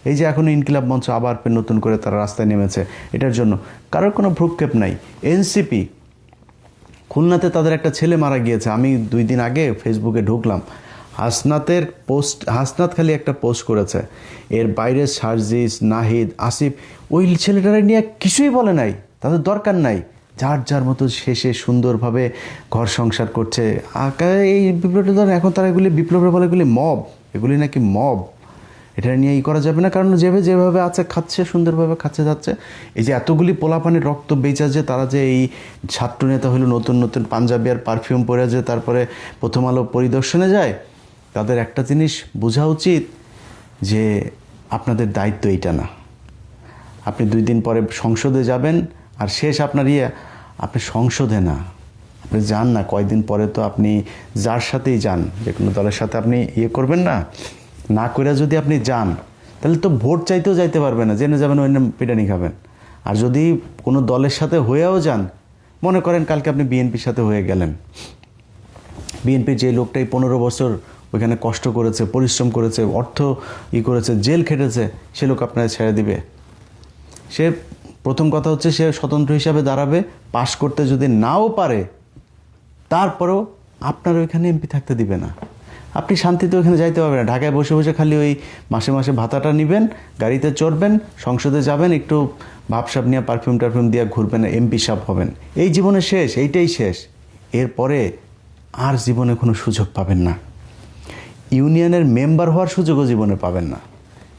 এই যে এখন ইনকিলাব মঞ্চ আবার নতুন করে তারা রাস্তায় নেমেছে এটার জন্য, কারোর কোনো ভ্রুক্ষেপ নাই। এনসিপি খুলনাতে তাদের একটা ছেলে মারা গিয়েছে, আমি 2 দিন আগে ফেসবুকে ঢুকলাম, হাসনাত খালি একটা পোস্ট করেছে, এর বাইরে সার্জিস, নাহিদ, আসিফ ওই ছেলেটারা নিয়ে কিছুই বলে নাই, তাদের দরকার নাই, যার যার মতো শেষে সুন্দরভাবে ঘর সংসার করছে। এই বিপ্লবটা ধরেন এখন তারা এগুলি বিপ্লবের বলে এগুলি মব, এগুলি নাকি মব, এটা নিয়ে করা যাবে না, কারণ যেভাবে আছে খাচ্ছে, সুন্দরভাবে খাচ্ছে যাচ্ছে। এই যে এতগুলি পোলাপানির রক্ত বেচা, যে তারা যে এই ছাত্র নেতা হলো নতুন নতুন পাঞ্জাবি আর পারফিউম পরে যে তারপরে প্রথম আলো পরিদর্শনে যায়, তাদের একটা জিনিস বোঝা উচিত যে আপনাদের দায়িত্ব এইটা না। আপনি 2 দিন পরে সংসদে যাবেন, আর শেষ আপনার আপনি সংসদে না, আপনি যান না কয়েকদিন পরে, তো আপনি যার সাথেই যান, যে কোনো দলের সাথে আপনি করবেন না করে যদি আপনি যান, তাহলে তো ভোট চাইতেও যাইতে পারবেন না, জেনে যাবেন ওই পিটানি খাবেন। আর যদি কোনো দলের সাথে হয়েও যান, মনে করেন কালকে আপনি বিএনপির সাথে হয়ে গেলেন, বিএনপির যে লোকটাই 15 বছর ওইখানে কষ্ট করেছে, পরিশ্রম করেছে, অর্থ করেছে, জেল খেটেছে, সে লোক আপনারা ছেড়ে দিবে? সে প্রথম কথা হচ্ছে সে স্বতন্ত্র হিসাবে দাঁড়াবে, পাশ করতে যদি নাও পারে তারপরেও আপনার ওইখানে এমপি থাকতে দিবে না, আপনি শান্তিতে ওইখানে যাইতে পারবেন না। ঢাকায় বসে বসে খালি ওই মাসে মাসে ভাতাটা নেবেন, গাড়িতে চড়বেন, সংসদে যাবেন, একটু ভাবসাব নিয়ে পারফিউম টারফিউম দিয়ে ঘুরবেন, এমপি সাহেব হবেন, এই জীবনে শেষ, এইটাই শেষ। এরপরে আর জীবনে কোনো সুযোগ পাবেন না, ইউনিয়নের মেম্বার হওয়ার সুযোগও জীবনে পাবেন না।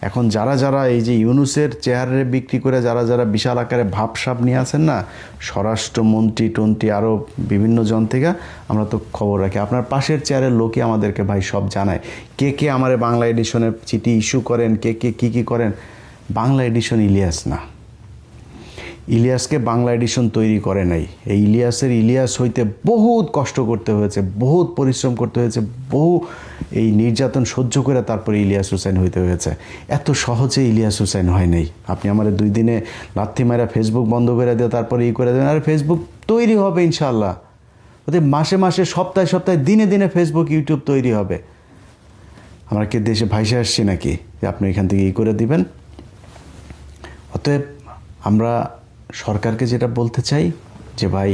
এখন যারা এই যে ইউনুসের চেয়ারে বিক্রি করে যারা বিশাল আকারে ভাবসাব নিয়ে আছেন না, স্বরাষ্ট্রমন্ত্রী টন্ত্রী আরও বিভিন্ন জন থেকে আমরা তো খবর রাখি, আপনার পাশের চেয়ারের লোকই আমাদেরকে ভাই সব জানায়, কে আমার বাংলা এডিশনের চিঠি ইস্যু করেন, কে কী করেন। বাংলা এডিশন ইলিয়াস না, ইলিয়াসকে বাংলা এডিশন তৈরি করে নাই। এই ইলিয়াস হইতে বহুত কষ্ট করতে হয়েছে, বহুত পরিশ্রম করতে হয়েছে, বহু এই নির্যাতন সহ্য করে তারপরে ইলিয়াস হুসাইন হইতে হয়েছে। এত সহজে ইলিয়াস হুসাইন হয় নাই। আপনি আমার 2 দিনে লাথি মারা ফেসবুক বন্ধ করে দিয়ে তারপরে করে দেবেন, আর ফেসবুক তৈরি হবে ইনশাআল্লাহ, ওদের মাসে মাসে সপ্তাহে দিনে ফেসবুক ইউটিউব তৈরি হবে। আমরা কি দেশে ভাইসে আসছি নাকি যে আপনি এখান থেকে করে দিবেন? অতএব আমরা সরকারকে যেটা বলতে চাই যে ভাই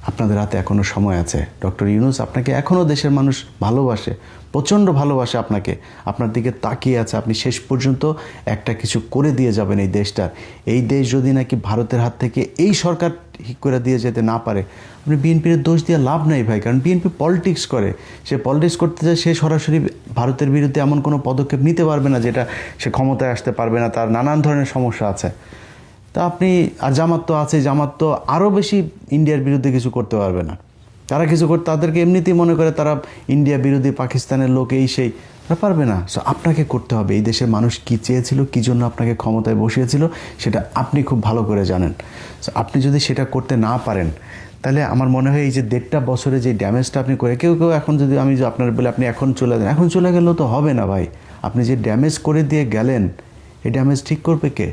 আপনাদের হাতে এখনও সময় আছে। ডক্টর ইউনূস আপনাকে এখনও দেশের মানুষ ভালোবাসে, প্রচণ্ড ভালোবাসে আপনাকে, আপনার দিকে তাকিয়ে আছে, আপনি শেষ পর্যন্ত একটা কিছু করে দিয়ে যাবেন এই দেশটার। এই দেশ যদি নাকি ভারতের হাত থেকে এই সরকার ঠিক করে দিয়ে যেতে না পারে, আপনি বিএনপির দোষ দিয়ে লাভ নাই ভাই, কারণ বিএনপি পলিটিক্স করে, সে পলিটিক্স করতে যায়, সে সরাসরি ভারতের বিরুদ্ধে এমন কোনো পদক্ষেপ নিতে পারবে না যেটা সে ক্ষমতায় আসতে পারবে না, তার নানান ধরনের সমস্যা আছে। তা আপনি আর জামাত তো আছে, জামাত তো আরও বেশি ইন্ডিয়ার বিরুদ্ধে কিছু করতে পারবে না, তারা কিছু করতে, তাদেরকে এমনিতেই মনে করে তারা ইন্ডিয়া বিরোধী, পাকিস্তানের লোক, এই সেই, তারা পারবে না। সো আপনাকে করতে হবে, এই দেশের মানুষ কী চেয়েছিল, কী জন্য আপনাকে ক্ষমতায় বসিয়েছিল সেটা আপনি খুব ভালো করে জানেন। সো আপনি যদি সেটা করতে না পারেন, তাহলে আমার মনে হয় এই যে 1.5 বছরে যে ড্যামেজটা আপনি করে, কেউ এখন যদি আমি আপনার বলে আপনি এখন চলে যান, এখন চলে গেলেও তো হবে না ভাই, আপনি যে ড্যামেজ করে দিয়ে গেলেন, এই ড্যামেজ ঠিক করবে কে?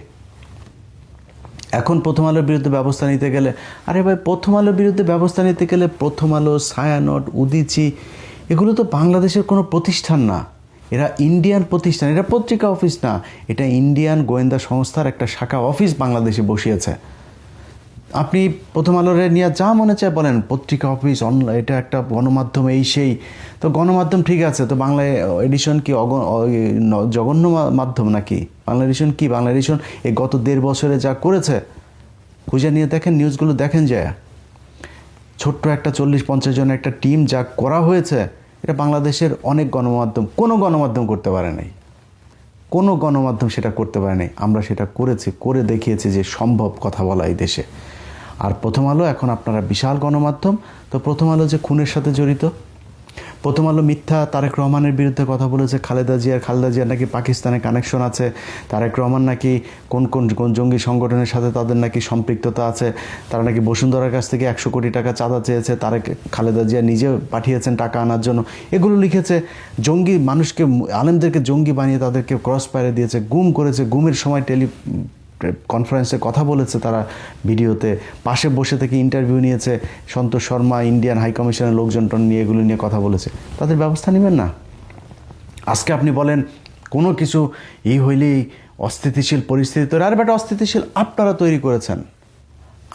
এখন প্রথম আলোর বিরুদ্ধে ব্যবস্থা নিতে গেলে, আরে ভাই প্রথম আলোর বিরুদ্ধে ব্যবস্থা নিতে গেলে প্রথম আলো, ছায়ানট, উদীচী এগুলো তো বাংলাদেশের কোনো প্রতিষ্ঠান না, এরা ইন্ডিয়ান প্রতিষ্ঠান, এটা পত্রিকা অফিস না, এটা ইন্ডিয়ান গোয়েন্দা সংস্থার একটা শাখা অফিস বাংলাদেশে বসিয়েছে। আপনি প্রথম আলোরে নিয়ে যা মনে চায় বলেন, পত্রিকা অফিস, অনলাইন, এটা একটা গণমাধ্যম, এই সেই, তো গণমাধ্যম ঠিক আছে, তো বাংলা এডিশন কি জঘন্য মাধ্যম নাকি? বাংলা এডিশন কি? বাংলা এডিশন এই গত 1.5 বছরে যা করেছে খুঁজে নিয়ে দেখেন, নিউজগুলো দেখেন, যায় ছোট্ট একটা 40-50 জনের একটা টিম যা করা হয়েছে, এটা বাংলাদেশের অনেক গণমাধ্যম, কোনো গণমাধ্যম করতে পারে নাই, কোনো গণমাধ্যম সেটা করতে পারে নাই। আমরা সেটা করেছি, করে দেখিয়েছি যে সম্ভব কথা বলা এই দেশে। আর প্রথম আলো এখন আপনারা বিশাল গণমাধ্যম, তো প্রথম আলো যে খুনের সাথে জড়িত, প্রথম আলো মিথ্যা তারেক রহমানের বিরুদ্ধে কথা বলেছে, খালেদা জিয়ার নাকি পাকিস্তানে কানেকশন আছে, তারেক রহমান নাকি কোন জঙ্গি সংগঠনের সাথে তাদের নাকি সম্পৃক্ততা আছে, তারা নাকি বসুন্ধরার কাছ থেকে 100 কোটি টাকা চাঁদা চেয়েছে, খালেদা জিয়া নিজে পাঠিয়েছেন টাকা আনার জন্য, এগুলো লিখেছে। জঙ্গি মানুষকে, আলেমদেরকে জঙ্গি বানিয়ে তাদেরকে ক্রস ফায়ারে দিয়েছে, গুম করেছে, গুমের সময় কনফারেন্সে কথা বলেছে, তারা ভিডিওতে পাশে বসে থেকে ইন্টারভিউ নিয়েছে, সন্তোষ শর্মা, ইন্ডিয়ান হাই কমিশনের লোকজন নিয়ে এগুলো নিয়ে কথা বলেছে, তাদের ব্যবস্থা নেবেন না। আজকে আপনি বলেন কোনো কিছু হইলেই অস্থিতিশীল পরিস্থিতি তৈরি, আর বেটা অস্থিতিশীল আপনারা তৈরি করেছেন,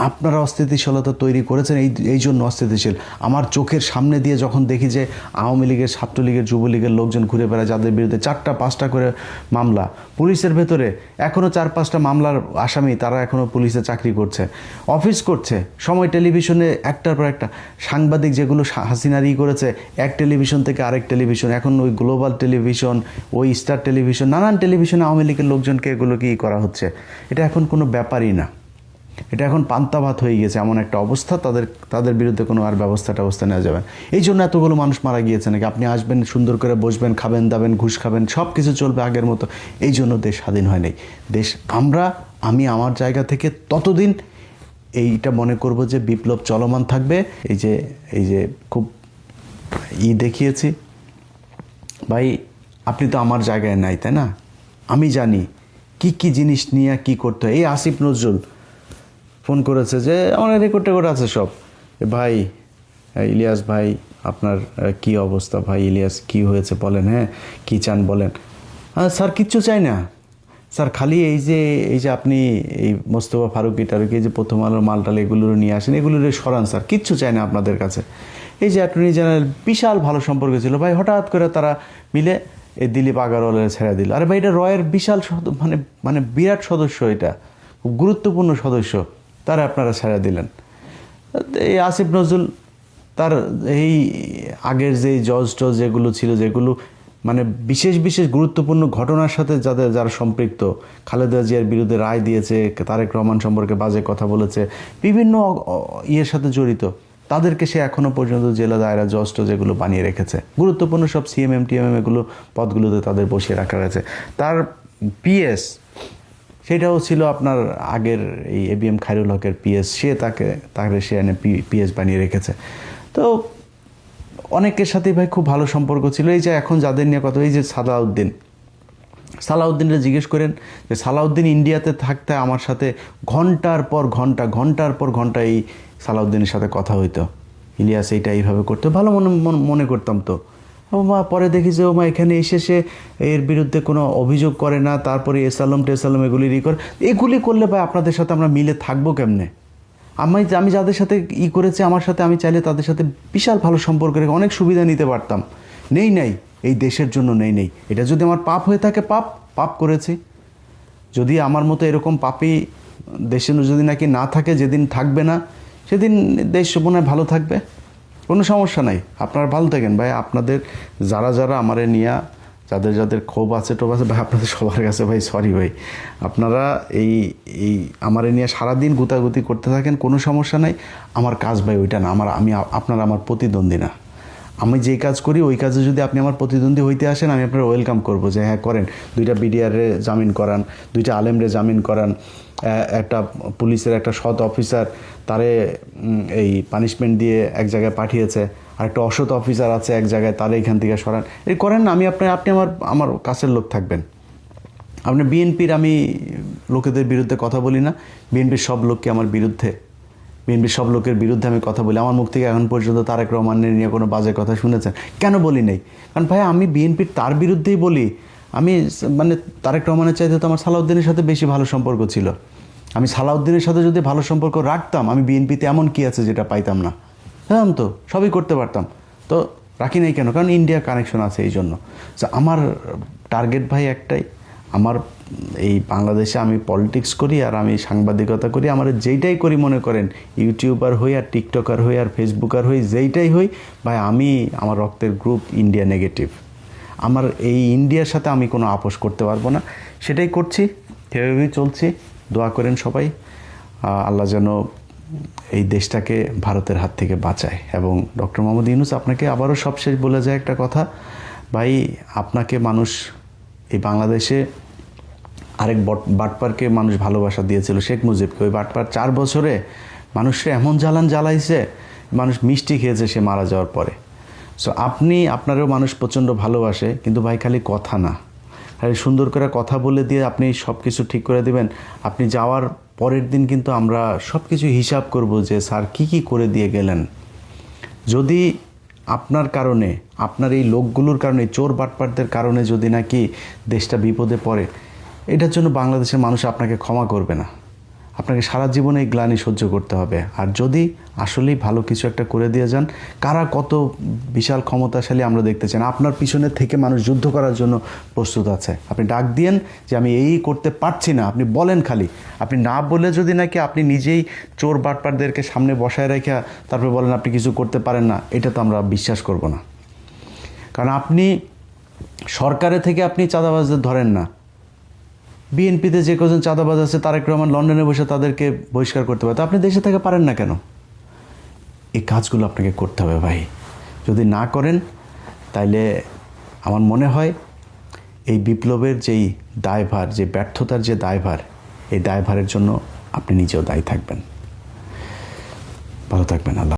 আপনারা অস্থিতিশীলতা তৈরি করেছেন, এই জন্য অস্থিতিশীল। আমার চোখের সামনে দিয়ে যখন দেখি যে আওয়ামী লীগের, ছাত্রলীগের, যুবলীগের লোকজন ঘুরে বেড়ায়, যাদের বিরুদ্ধে 4-5টা করে মামলা, পুলিশের ভেতরে এখনও 4-5টা মামলার আসামি, তারা এখনও পুলিশে চাকরি করছে, অফিস করছে, সময় টেলিভিশনে একটার পর একটা সাংবাদিক, যেগুলো হাসিনারি করেছে এক টেলিভিশন থেকে আরেক টেলিভিশন, এখন ওই গ্লোবাল টেলিভিশন, ওই স্টার টেলিভিশন, নানান টেলিভিশনে আওয়ামী লীগের লোকজনকে এগুলো কি করা হচ্ছে। এটা এখন কোনো ব্যাপারই না, এটা এখন পান্তা ভাত হয়ে গেছে এমন একটা অবস্থা। তাদের বিরুদ্ধে কোনো আর ব্যবস্থা নেওয়া যাবে। এই জন্য এতগুলো মানুষ মারা গিয়েছে নাকি? আপনি আসবেন, সুন্দর করে বসবেন, খাবেন দাবেন, ঘুষ খাবেন, সব কিছু চলবে আগের মতো। এই জন্য দেশ স্বাধীন হয় নাই। দেশ আমি আমার জায়গা থেকে ততদিন এইটা মনে করব যে বিপ্লব চলমান থাকবে। এই যে খুব দেখিয়েছি ভাই, আপনি তো আমার জায়গায় নাই, তাই না? আমি জানি কি জিনিস নিয়ে কি করতে হয়। এই আসিফ নজরুল ফোন করেছে, যে আমার রেকর্ড আছে সব, ভাই ইলিয়াস ভাই আপনার কি অবস্থা, ভাই ইলিয়াস কি হয়েছে বলেন, হ্যাঁ কি চান বলেন। স্যার কিচ্ছু চাই না স্যার, খালি এই যে আপনি এই মোস্তফা ফারুকি টারুকি যে প্রথম আলোর মালটাল এগুলো নিয়ে আসেন, এগুলো সরান স্যার, কিচ্ছু চাই না আপনাদের কাছে। এই যে অ্যাটর্নি জেনারেল বিশাল ভালো সম্পর্ক ছিল ভাই, হঠাৎ করে তারা মিলে এই দিলীপ আগারওয়ালের ছেড়ে দিল। আরে ভাই, এটা রয়ের বিশাল মানে বিরাট সদস্য, এটা খুব গুরুত্বপূর্ণ সদস্য, তারা আপনারা ছেড়ে দিলেন। এই আসিফ নজরুল তার এই আগের যে জজ যেগুলো ছিল, যেগুলো মানে বিশেষ গুরুত্বপূর্ণ ঘটনার সাথে যারা সম্পৃক্ত, খালেদা জিয়ার বিরুদ্ধে রায় দিয়েছে, তারেক রহমান সম্পর্কে বাজে কথা বলেছে, বিভিন্ন ইয়ের সাথে জড়িত, তাদেরকে সে এখনও পর্যন্ত জেলা দায়রা জজ যেগুলো বানিয়ে রেখেছে, গুরুত্বপূর্ণ সব সিএমএম টিএমএম এগুলো পদগুলোতে তাদের বসিয়ে রাখা রয়েছে। তার পিএস সেটাও ছিল আপনার আগের এই এবিএম খায়রুল হকের পিএস, তাকে সে এনে পিএস বানিয়ে রেখেছে। তো অনেকের সাথেই ভাই খুব ভালো সম্পর্ক ছিল। এই যে এখন যাদের নিয়ে কথা, এই যে সালাউদ্দিনরা জিজ্ঞেস করেন যে সালাউদ্দিন ইন্ডিয়াতে থাকতে আমার সাথে ঘন্টার পর ঘন্টা এই সালাউদ্দিনের সাথে কথা হইতো, ইলিয়াস এইটা এইভাবে করতো, ভালো মনে করতাম। তো পরে দেখি যে এখানে এসে সে এর বিরুদ্ধে কোনো অভিযোগ করে না, তারপরে এসালম এগুলি এগুলি করলে ভাই আপনাদের সাথে আমরা মিলে থাকবো কেমনে? আমি যাদের সাথে করেছি, আমার সাথে আমি চাইলে তাদের সাথে বিশাল ভালো সম্পর্ক রেখে অনেক সুবিধা নিতে পারতাম। নেই এই দেশের জন্য নেই। এটা যদি আমার পাপ হয়ে থাকে, পাপ করেছি। যদি আমার মতো এরকম পাপী দেশে যদি নাকি না থাকে, যেদিন থাকবে না সেদিন দেশ মনে হয় ভালো থাকবে, কোনো সমস্যা নাই। আপনারা ভালো থাকেন ভাই। আপনাদের যারা আমারে নিয়ে যাদের ক্ষোভ আছে ভাই, আপনাদের সবার কাছে ভাই সরি ভাই। আপনারা এই আমারে নিয়ে সারাদিন গুতাগুতি করতে থাকেন, কোনো সমস্যা নাই। আমার কাজ ভাই ওইটা না, আপনারা আমার প্রতিদ্বন্দ্বী না। আমি যেই কাজ করি ওই কাজে যদি আপনি আমার প্রতিদ্বন্দ্বী হইতে আসেন, আমি আপনার ওয়েলকাম করবো, যে হ্যাঁ করেন। 2টা বিডিআরে জামিন করান, 2টা আলেমরে জামিন করান, একটা পুলিশের একটা সৎ অফিসার তারে এই পানিশমেন্ট দিয়ে এক জায়গায় পাঠিয়েছে, আর একটা অসৎ অফিসার আছে এক জায়গায়, তারে এখান থেকে সরান, এই করেন না। আপনি আমার কাছের লোক থাকবেন। আপনি বিএনপির, আমি লোকেদের বিরুদ্ধে কথা বলি না, বিএনপির সব লোককে আমার বিরুদ্ধে, বিএনপির সব লোকের বিরুদ্ধে আমি কথা বলি। আমার মুখ থেকে এখন পর্যন্ত তারেক রহমানের নিয়ে কোনো বাজে কথা শুনেছেন? কেন বলি নাই? কারণ ভাই আমি বিএনপির তার বিরুদ্ধেই বলি। আমি মানে তারেক রহমানের চাইতে তো আমার সালাউদ্দিনের সাথে বেশি ভালো সম্পর্ক ছিল। আমি সালাউদ্দিনের সাথে যদি ভালো সম্পর্ক রাখতাম, আমি বিএনপিতে এমন কি আছে যেটা পাইতাম না? হ্যাঁ, তো সবই করতে পারতাম। তো রাখি নাই কেন? কারণ ইন্ডিয়া কানেকশন আছে, এই জন্য। আমার টার্গেট ভাই একটাই, আমার এই বাংলাদেশে আমি পলিটিক্স করি আর আমি সাংবাদিকতা করি, আমার যেইটাই করি মনে করেন ইউটিউবার হই আর টিকটকার হই আর ফেসবুকার হই, যেইটাই হই ভাই, আমার রক্তের গ্রুপ ইন্ডিয়া নেগেটিভ। আমার এই ইন্ডিয়ার সাথে আমি কোনো আপোষ করতে পারবো না, সেটাই করছি, সেভাবেই চলছি। দোয়া করেন সবাই, আল্লাহ যেন এই দেশটাকে ভারতের হাত থেকে বাঁচায়। এবং ডক্টর মোহাম্মদ ইউনূস, আপনাকে আবারও সবশেষ বলে যায় একটা কথা ভাই, আপনাকে মানুষ এই বাংলাদেশে আরেক বাটপারকে মানুষ ভালোবাসা দিয়েছিল, শেখ মুজিবকে। ওই বাটপার 4 বছরে মানুষকে এমন জ্বালাইছে, মানুষ মিষ্টি খেয়েছে সে মারা যাওয়ার পরে। সো আপনারও মানুষ প্রচণ্ড ভালোবাসে, কিন্তু ভাই খালি কথা না, খালি সুন্দর করে কথা বলে দিয়ে আপনি সব কিছু ঠিক করে দেবেন। আপনি যাওয়ার পরের দিন কিন্তু আমরা সব কিছু হিসাব করব যে স্যার কি করে দিয়ে গেলেন। যদি আপনার কারণে, আপনার এই লোকগুলোর কারণে, চোর বাটপারদের কারণে যদি নাকি দেশটা বিপদে পড়ে, এটার জন্য বাংলাদেশের মানুষ আপনাকে ক্ষমা করবে না। আপনাকে সারা জীবনে এই গ্লানি সহ্য করতে হবে। আর যদি আসলেই ভালো কিছু একটা করে দিয়ে যান, কারা কত বিশাল ক্ষমতাশালী আমরা দেখতে চান, আপনার পিছনে থেকে মানুষ যুদ্ধ করার জন্য প্রস্তুত আছে। আপনি ডাক দিয়েন যে আমি এই করতে পারছি না, আপনি বলেন খালি। আপনি না বলে যদি নাকি আপনি নিজেই চোর বাটপারদেরকে সামনে বসায় রেখে তারপরে বলেন আপনি কিছু করতে পারেন না, এটা তো আমরা বিশ্বাস করব না। কারণ আপনি সরকারে থেকে আপনি চাঁদাবাজদের ধরেন না। বিএনপিতে যে কজন চাঁদাবাজ আছে, তারেক রহমান লন্ডনে বসে তাদেরকে বহিষ্কার করতে পারে, তো আপনি দেশে থেকে পারেন না কেন? এই কাজগুলো আপনাকে করতে হবে ভাই। যদি না করেন তাইলে আমার মনে হয় এই বিপ্লবের যেই দায়ভার, যে ব্যর্থতার যে দায়ভার, এই দায়ভারের জন্য আপনি নিজেও দায়ী থাকবেন। ভালো থাকবেন। আল্লাহ।